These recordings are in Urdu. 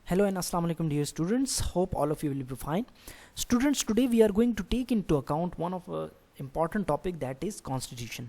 Hello and Assalamu alaikum dear students. Hope all of you will be fine. Students, today we are going to take into account one of important topic that is constitution.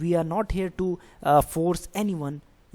we are not here to force anyone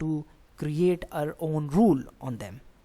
to create our own rule on them,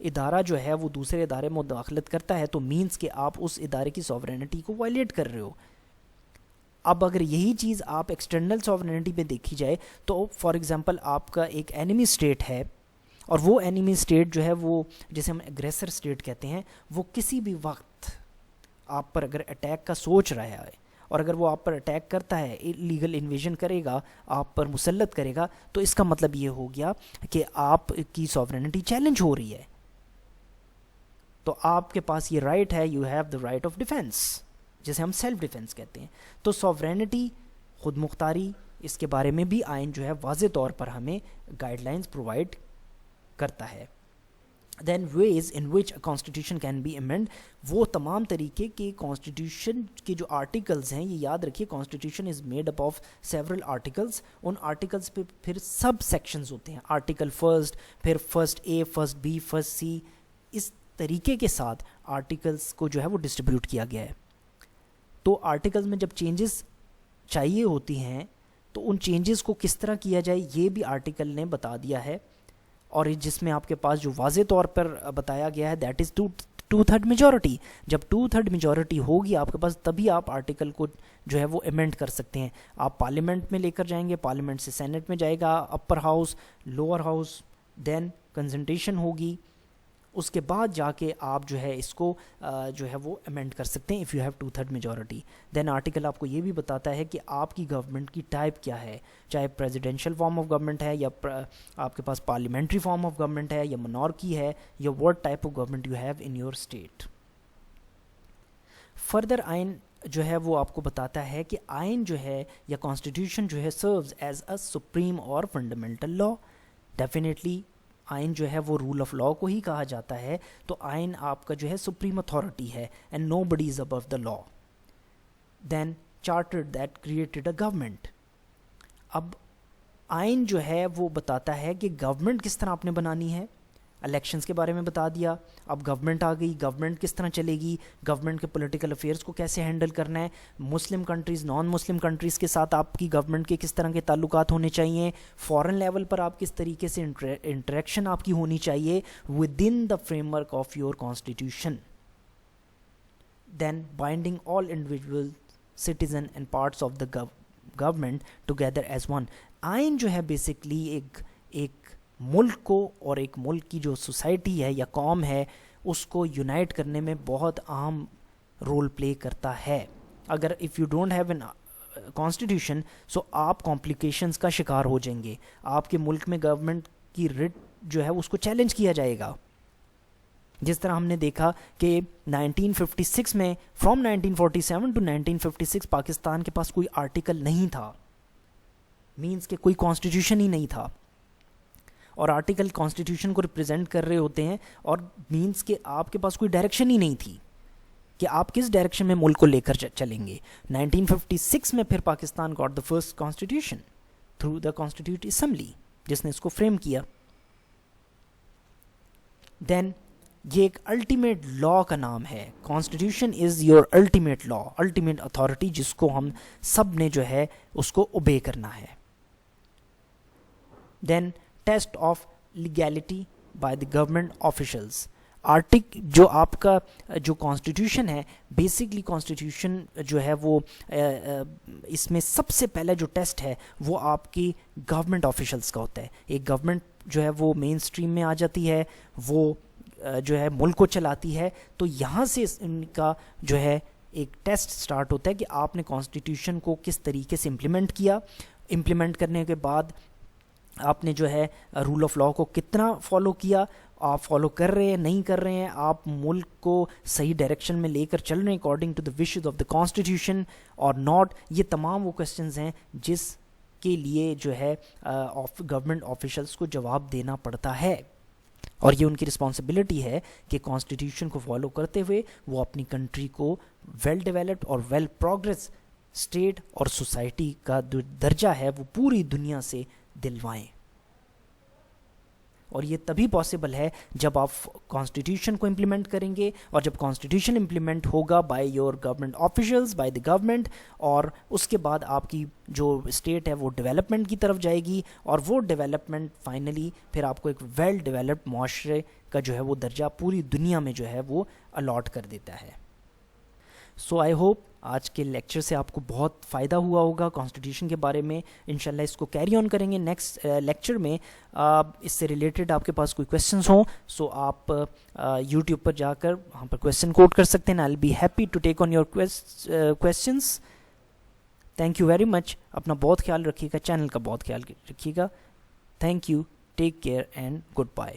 ادارہ جو ہے وہ دوسرے ادارے میں مداخلت کرتا ہے تو مینس کہ آپ اس ادارے کی سوورینٹی کو وائلیٹ کر رہے ہو. اب اگر یہی چیز آپ ایکسٹرنل سوورینٹی پہ دیکھی جائے تو فار ایگزامپل آپ کا ایک اینیمی اسٹیٹ ہے اور وہ اینیمی اسٹیٹ جو ہے وہ جسے ہم ایگریسر اسٹیٹ کہتے ہیں, وہ کسی بھی وقت آپ پر اگر اٹیک کا سوچ رہا ہے اور اگر وہ آپ پر اٹیک کرتا ہے, لیگل انویژن کرے گا, آپ پر مسلط کرے گا, تو اس کا مطلب یہ ہو گیا کہ آپ کی سوورینٹی چیلنج ہو رہی ہے. تو آپ کے پاس یہ رائٹ ہے, you have the right of defence, جسے ہم سیلف ڈیفینس کہتے ہیں. تو سوورینٹی, خود مختاری, اس کے بارے میں بھی آئین جو ہے واضح طور پر ہمیں گائیڈ لائنز پرووائڈ کرتا ہے. دین ویز ان وچ کانسٹیٹیوشن کین بی امینڈ, وہ تمام طریقے کے کانسٹیٹیوشن کے جو آرٹیکلز ہیں, یہ یاد رکھیے constitution is made up of several articles. ان آرٹیکلز پہ پھر سب سیکشنز ہوتے ہیں, آرٹیکل فرسٹ, پھر first A, first B, first C, اس طریقے کے ساتھ آرٹیکلز کو جو ہے وہ ڈسٹریبیوٹ کیا گیا ہے. تو آرٹیکلز میں جب چینجز چاہیے ہوتی ہیں تو ان چینجز کو کس طرح کیا جائے یہ بھی آرٹیکل نے بتا دیا ہے, اور جس میں آپ کے پاس جو واضح طور پر بتایا گیا ہے دیٹ از 2/3 میجورٹی. جب 2/3 میجورٹی ہوگی آپ کے پاس تبھی آپ آرٹیکل کو جو ہے وہ ایمنڈ کر سکتے ہیں. آپ پارلیمنٹ میں لے کر جائیں گے, پارلیمنٹ سے سینٹ میں جائے گا, اپر ہاؤس, لوور ہاؤس, دین کنسلٹیشن ہوگی, اس کے بعد جا کے آپ جو ہے اس کو جو ہے وہ امینڈ کر سکتے ہیں if you have 2/3 majority. Then article آپ کو یہ بھی بتاتا ہے کہ آپ کی گورنمنٹ کی ٹائپ کیا ہے, چاہے پریزیڈینشیل فارم آف گورنمنٹ ہے یا آپ کے پاس پارلیمنٹری فارم آف گورنمنٹ ہے یا منارکی ہے, یا what type of government you have in your state. Further آئین جو ہے وہ آپ کو بتاتا ہے کہ آئین جو ہے یا کانسٹیٹیوشن جو ہے سروز ایز اے سپریم اور فنڈامنٹل لا. ڈیفینیٹلی آئین جو ہے وہ رول آف لا کو ہی کہا جاتا ہے, تو آئین آپ کا جو ہے سپریم اتھارٹی ہے, and nobody is above the law. Then charter that created a government. اب آئین جو ہے وہ بتاتا ہے کہ گورنمنٹ کس طرح آپ نے بنانی ہے. الیکشنز کے بارے میں بتا دیا, اب گورنمنٹ آ گئی, گورنمنٹ کس طرح چلے گی, گورنمنٹ کے پولیٹیکل افیئرس کو کیسے ہینڈل کرنا ہے, مسلم کنٹریز, نان مسلم کنٹریز کے ساتھ آپ کی گورنمنٹ کے کس طرح کے تعلقات ہونے چاہیے, فارن لیول پر آپ کس طریقے سے انٹریکشن آپ کی ہونی چاہیے within the framework of your constitution. Then binding all individual citizen and parts of the government together as one. آئین جو ہے بیسکلی ایک ملک کو اور ایک ملک کی جو سوسائٹی ہے یا قوم ہے اس کو یونائٹ کرنے میں بہت اہم رول پلے کرتا ہے. اگر if you don't have an constitution so آپ کمپلیکیشنز کا شکار ہو جائیں گے. آپ کے ملک میں گورنمنٹ کی رٹ جو ہے اس کو چیلنج کیا جائے گا, جس طرح ہم نے دیکھا کہ 1956 میں فرام 1947 ٹو 1956 پاکستان کے پاس کوئی آرٹیکل نہیں تھا, مینس کہ کوئی کانسٹیٹیوشن ہی نہیں تھا, اور آرٹیکل کانسٹیٹیوشن کو ریپرزینٹ کر رہے ہوتے ہیں, اور مینس کہ آپ کے پاس کوئی ڈائریکشن ہی نہیں تھی کہ آپ کس ڈائریکشن میں ملک کو لے کر چلیں گے. 1956 میں پھر Pakistan got the first constitution through the constituted assembly جس نے اس کو فریم کیا. دین یہ ایک الٹیمیٹ لا کا نام ہے, constitution is your ultimate law, ultimate authority جس کو ہم سب نے جو ہے اس کو اوبے کرنا ہے. Then test of legality by the government officials. جو آپ کا جو کانسٹیٹیوشن ہے, بیسکلی کانسٹیٹیوشن جو ہے وہ اس میں سب سے پہلے جو ٹیسٹ ہے وہ آپ کی گورنمنٹ آفیشلز کا ہوتا ہے. ایک گورنمنٹ جو ہے وہ مین اسٹریم میں آ جاتی ہے, وہ جو ہے ملک کو چلاتی ہے, تو یہاں سے ان کا جو ہے ایک ٹیسٹ سٹارٹ ہوتا ہے کہ آپ نے کانسٹیٹیوشن کو کس طریقے سے امپلیمنٹ کیا. امپلیمنٹ کرنے کے بعد آپ نے جو ہے رول آف لا کو کتنا فالو کیا, آپ فالو کر رہے ہیں نہیں کر رہے ہیں, آپ ملک کو صحیح ڈائریکشن میں لے کر چل رہے ہیں according to the wishes of the constitution or not. یہ تمام وہ کوشچنز ہیں جس کے لیے جو ہے گورنمنٹ آفیشلس کو جواب دینا پڑتا ہے, اور یہ ان کی رسپانسبلٹی ہے کہ کانسٹیٹیوشن کو فالو کرتے ہوئے وہ اپنی کنٹری کو ویل ڈیولپڈ اور ویل پروگریس اسٹیٹ اور سوسائٹی کا جو درجہ ہے وہ پوری دنیا سے دلوائیں. اور یہ تبھی پاسبل ہے جب آپ کانسٹیٹیوشن کو امپلیمنٹ کریں گے, اور جب کانسٹیٹیوشن امپلیمنٹ ہوگا by your government officials, by the government, اور اس کے بعد آپ کی جو اسٹیٹ ہے وہ ڈیولپمنٹ کی طرف جائے گی, اور وہ ڈیولپمنٹ فائنلی پھر آپ کو ایک ویل ڈیولپڈ معاشرے کا جو ہے وہ درجہ پوری دنیا میں جو ہے وہ الاٹ کر دیتا ہے. سو آئی ہوپ آج کے لیکچر سے آپ کو بہت فائدہ ہوا ہوگا کانسٹیٹیوشن کے بارے میں. انشاءاللہ اس کو کیری آن کریں گے نیکسٹ لیکچر میں. اس سے ریلیٹڈ آپ کے پاس کوئی کویسچنس ہوں سو آپ یوٹیوب پر جا کر وہاں پر کویسچن کوٹ کر سکتے ہیں. I will be happy to take on your questions. Thank you very much. اپنا بہت خیال رکھیے گا, چینل کا بہت خیال رکھیے گا. Thank you, take care and good bye.